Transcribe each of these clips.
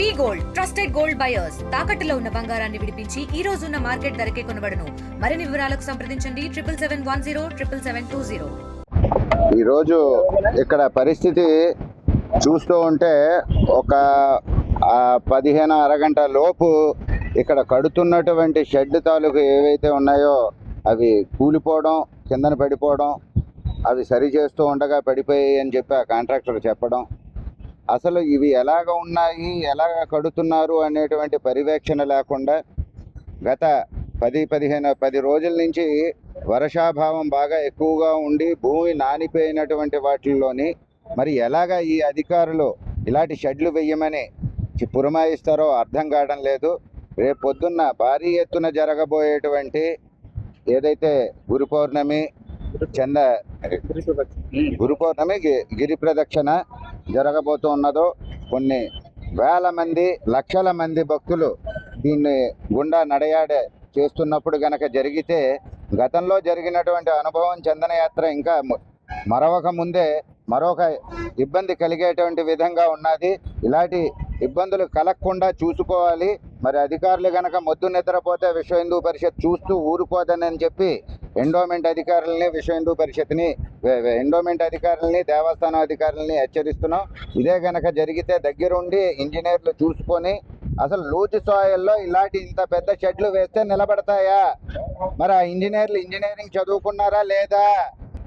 వి gold trusted gold buyers తాకట్టులో ఉన్న బంగారాన్ని విడిపించి ఈ రోజు ఉన్న మార్కెట్ ధరకే కొనబడును. మరిన్ని వివరాలకు సంప్రదించండి 77107720. ఈ రోజు ఇక్కడ పరిస్థితి చూస్తూ ఉంటే ఒక 15 అరగంట లోపు ఇక్కడ కడుతున్నటువంటి షెడ్ తాలూకు ఏవైతే ఉన్నాయో అవి కూలిపోవడం, కిందన పడిపోవడం, అవి సరి చేస్తూ ఉండగా పడిపోయాయి అని చెప్పి ఆ కాంట్రాక్టర్ చెప్పడం, అసలు ఇవి ఎలాగ ఉన్నాయి, ఎలాగ కడుతున్నారు అనేటువంటి పర్యవేక్షణ లేకుండా గత 10 రోజుల నుంచి వర్షాభావం బాగా ఎక్కువగా ఉండి భూమి నానిపోయినటువంటి వాటిల్లోని మరి ఎలాగ ఈ అధికారులు ఇలాంటి షెడ్లు వేయమని పురమాయిస్తారో అర్థం కావడం లేదు. రేపు పొద్దున్న భారీ ఎత్తున జరగబోయేటువంటి ఏదైతే గురు పౌర్ణమి గిరి ప్రదక్షిణ జరగబోతున్నదో కొన్ని వేల మంది, లక్షల మంది భక్తులు దీన్ని గుండా నడయాడే చేస్తున్నప్పుడు గనక జరిగితే గతంలో జరిగినటువంటి అనుభవం చందనయాత్ర ఇంకా మరొక ముందే మరొక ఇబ్బంది కలిగేటువంటి విధంగా ఉన్నది. ఇలాంటి ఇబ్బందులు కలగకుండా చూసుకోవాలి. మరి అధికారులు గనక మొద్దు నిద్రపోతే విశ్వ హిందూ పరిషత్ చూస్తూ ఊరుకోదని చెప్పి ఎండోమెంట్ అధికారులని, విశ్వ హిందూ పరిషత్ని, ఎండోమెంట్ అధికారులని, దేవస్థానం అధికారులని హెచ్చరిస్తున్నాం. ఇదే గనక జరిగితే దగ్గరుండి ఇంజనీర్లు చూసుకొని అసలు లూజ్ సాయిల్లో ఇలాంటి ఇంత పెద్ద షెడ్లు వేస్తే నిలబడతాయా? మరి ఆ ఇంజనీర్లు ఇంజనీరింగ్ చదువుకున్నారా లేదా,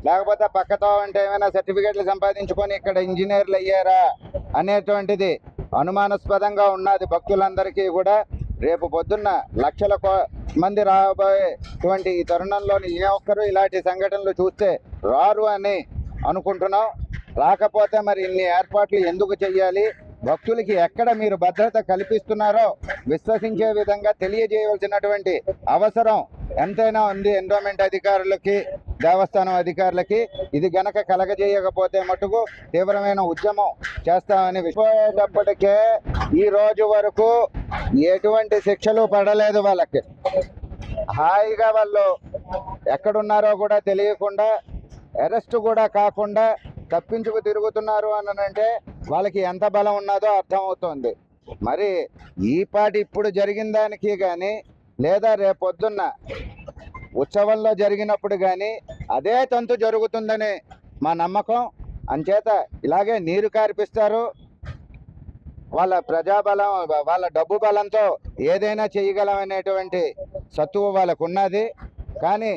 లేకపోతే పక్కతో అంటే ఏమైనా సర్టిఫికేట్లు సంపాదించుకొని ఇక్కడ ఇంజనీర్లు అయ్యారా అనేటువంటిది అనుమానాస్పదంగా ఉన్నది భక్తులందరికీ కూడా. రేపు పొద్దున్న లక్షల మంది రాబోయేటువంటి ఈ తరుణంలోని ఏ ఒక్కరూ ఇలాంటి సంఘటనలు చూస్తే రారు అని అనుకుంటున్నాం. రాకపోతే మరి ఇన్ని ఏర్పాట్లు ఎందుకు చెయ్యాలి? భక్తులకి ఎక్కడ మీరు భద్రత కల్పిస్తున్నారో విశ్వసించే విధంగా తెలియజేయవలసినటువంటి అవసరం ఎంతైనా ఉంది ఎండోమెంట్ అధికారులకి, దేవస్థానం అధికారులకి. ఇది గనక కలగజేయకపోతే మటుకు తీవ్రమైన ఉద్యమం చేస్తామని విశ్వప్పటికే ఈ రోజు వరకు ఎటువంటి శిక్షలు పడలేదు. వాళ్ళకి హాయిగా వాళ్ళు ఎక్కడున్నారో కూడా తెలియకుండా, అరెస్ట్ కూడా కాకుండా తప్పించుకు తిరుగుతున్నారు అనంటే వాళ్ళకి ఎంత బలం ఉన్నదో అర్థమవుతోంది. మరి ఈ పాటి ఇప్పుడు జరిగిన దానికి కానీ, లేదా రేపొద్దున్న ఉత్సవంలో జరిగినప్పుడు కానీ అదే తంతు జరుగుతుందని మా నమ్మకం. అంచేత ఇలాగే నీరు కార్పిస్తారు. వాళ్ళ ప్రజాబలం, వాళ్ళ డబ్బు బలంతో ఏదైనా చేయగలమనేటువంటి సత్తువ వాళ్ళకు ఉన్నది. కానీ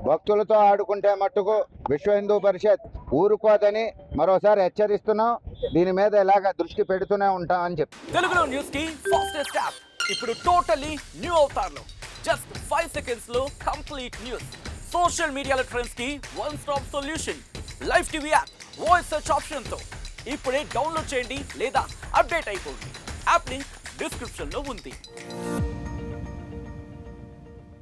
భక్తులతో ఆడుకుంటే మట్టుకు విశ్వ హిందూ పరిషత్ ఊరుకోదని మరోసారి హెచ్చరిస్తున్నాం. దీని మీద ఇలాగ దృష్టి పెడుతూనే ఉంటామని చెప్పి తెలుగులో న్యూస్ కి ఫాస్టెస్ట్ యాప్ ఇప్పుడు టోటల్లీ న్యూ అవతార్లో జస్ట్ 5 seconds లో కంప్లీట్ న్యూస్. సోషల్ మీడియాలో ట్రెండ్స్ కి one stop solution. Live TV app voice search option తో ఇప్పుడే డౌన్లోడ్ చేయండి లేదా అప్డేట్ అయిపోండి. యాప్ లింక్ డిస్క్రిప్షన్ లో ఉంది.